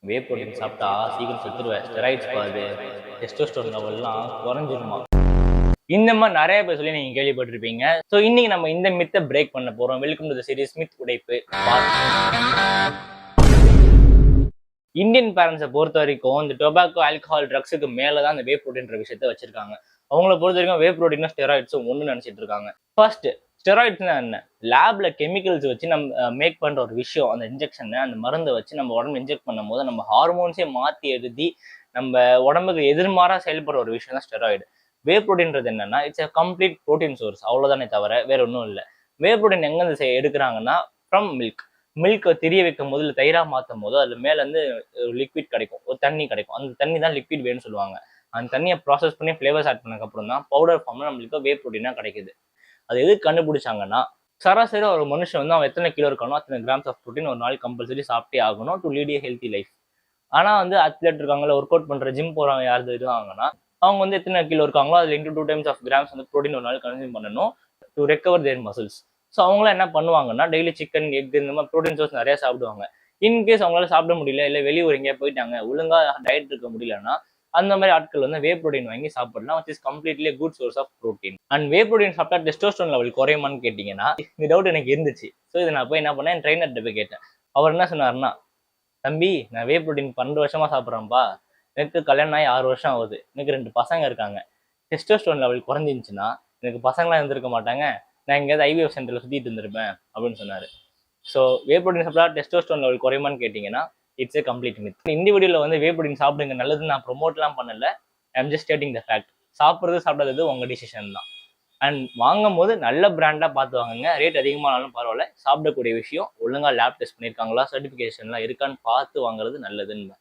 Whey protein சாப்பிட்டா சீக்கிரம் செத்துருவேன், ஸ்டெராய்ட்ஸ் பாது, டெஸ்டோஸ்டெரோன் லெவல்லாம் குறைஞ்சிருமா. இந்த மாதிரி நிறைய பேர் சொல்லி நீங்க கேள்விப்பட்டிருப்பீங்க. ஸோ இன்னைக்கு நம்ம இந்த மித்தை பிரேக் பண்ண போறோம். Welcome to the series myth உடைப்பு. இந்தியன் பேரண்ட்ஸை பொறுத்த வரைக்கும் இந்த டொபாக்கோ, ஆல்கஹால், ட்ரக்ஸுக்கு மேலதான் இந்த வே புரோட்டீன்ற விஷயத்த வச்சிருக்காங்க. அவங்கள பொறுத்த வரைக்கும் வே புரோட்டீனும் ஸ்டெராய்ட்ஸும் ஒன்று நினைச்சிட்டு இருக்காங்க. ஃபர்ஸ்ட், ஸ்டெராய்ட்ஸ்னா என்ன? லேப்ல கெமிக்கல்ஸ் வச்சு நம்ம மேக் பண்ற ஒரு விஷயம். அந்த இன்ஜெக்ஷனை, அந்த மருந்தை வச்சு நம்ம உடம்பு இன்ஜெக்ட் பண்ணும் போது நம்ம ஹார்மோன்ஸே மாத்தி எழுதி நம்ம உடம்புக்கு எதிர்மாறா செயல்படுற ஒரு விஷயம் தான் ஸ்டெராய்டு. வே புரோட்டீன்றது என்னன்னா, it's a complete protein source, அவ்வளவுதானே தவிர வேற ஒன்றும் இல்லை. வே புரோட்டீன் எங்க எடுக்கிறாங்கன்னா ஃப்ரம் மில்க். மில்க் திரிய வைக்கும் போது இல்லை தயிரா மாற்றும் போது அதுல மேல இருந்து லிக்விட் கிடைக்கும், ஒரு தண்ணி கிடைக்கும். அந்த தண்ணி தான் லிக்விட் வேன்னு சொல்லுவாங்க. அந்த தண்ணியை ப்ராசஸ் பண்ணி ஃபிளேவர்ஸ் ஆட் பண்ணதுக்கு அப்புறம் தான் பவுடர் ஃபார்ம்ல நம்மளுக்கு வே புரோட்டீனா கிடைக்குது. அது எது கண்டுபிடிச்சாங்கன்னா, சராசரி ஒரு மனுஷன் வந்து அவன் எத்தனை கிலோ இருக்கானோ அத்தனை கிராம்ஸ் ஆஃப் ப்ரோட்டீன் ஒரு நாள் கம்பல்சரி சாப்பிட்டே ஆகணும் to lead A healthy life. ஆனா வந்து அத்லெட் இருக்காங்களா, ஒர்க் அவுட் பண்ற ஜிம் போறவங்க யாரு இருக்காங்கன்னா, அவங்க வந்து எத்தனை கிலோ இருக்காங்களோ அதுல இன்டூ 2 டைம்ஸ் ஆஃப் கிராம்ஸ் வந்து ப்ரோட்டீன் ஒரு நாள் கன்சியூம் பண்ணணும் to recover their muscles. So அவங்களாம் என்ன பண்ணுவாங்கன்னா, டெய்லி சிக்கன், எக் இந்த மாதிரி ப்ரோட்டீன் சோர்ஸ் நிறைய சாப்பிடுவாங்க. இன்கேஸ் அவங்களால சாப்பிட முடியல, இல்லை வெளியூர் எங்கேயா போயிட்டாங்க, ஒழுங்கா டயட் இருக்க முடியலன்னா அந்த மாதிரி ஆட்கள் வந்து வே புரோட்டீன் வாங்கி சாப்பிடலாம், which is completely a good source of protein. And whey protein சாப்பிட்டா டெஸ்டோஸ்டெரோன் லெவல் குறையுமான்னு கேட்டீங்கன்னா, இந்த டவுட் எனக்கு இருந்துச்சு. ஸோ இதை நான் போய் என்ன பண்ணேன், என் ட்ரைனர்கிட்ட போய் கேட்டேன். அவர் என்ன சொன்னார்னா, தம்பி நான் வே புரோட்டீன் 12 வருஷமா சாப்பிட்றேன்ப்பா, எனக்கு கல்யாணம் ஆகி 6 வருஷம் ஆகுது, எனக்கு 2 பசங்க இருக்காங்க. டெஸ்டோஸ்டெரோன் லெவல் குறைஞ்சிருந்துச்சுன்னா எனக்கு பசங்களாம் இருந்திருக்க மாட்டாங்க, நான் எங்கேயாவது ஐவிஎஃப் சென்டர்ல சுத்திட்டு இருந்திருப்பேன் அப்படின்னு சொன்னாரு. ஸோ வே புரோட்டீன் சாப்பிட்டா டெஸ்டோஸ்டெரோன் லெவல் குறையுமான்னு கேட்டீங்கன்னா, இட்ஸ் ஏ கம்ப்ளீட் மித். இந்த வீடியோல வந்து வே புரோட்டீன் சாப்பிடுங்க நல்லதுன்னு நான் ப்ரொமோட்லாம் பண்ணல. I'm just stating the fact. சாப்பிட்றது சாப்பிடாதது உங்க டிசிஷன் தான். அண்ட் வாங்கும் போது நல்ல பிராண்டா பார்த்து வாங்குங்க. ரேட் அதிகமானாலும் பரவாயில்ல, சாப்பிடக்கூடிய விஷயம் ஒழுங்கா லேப் டெஸ்ட் பண்ணியிருக்காங்களா, சர்டிஃபிகேஷன்லாம் இருக்கான்னு பார்த்து வாங்குறது நல்லதுன்னு.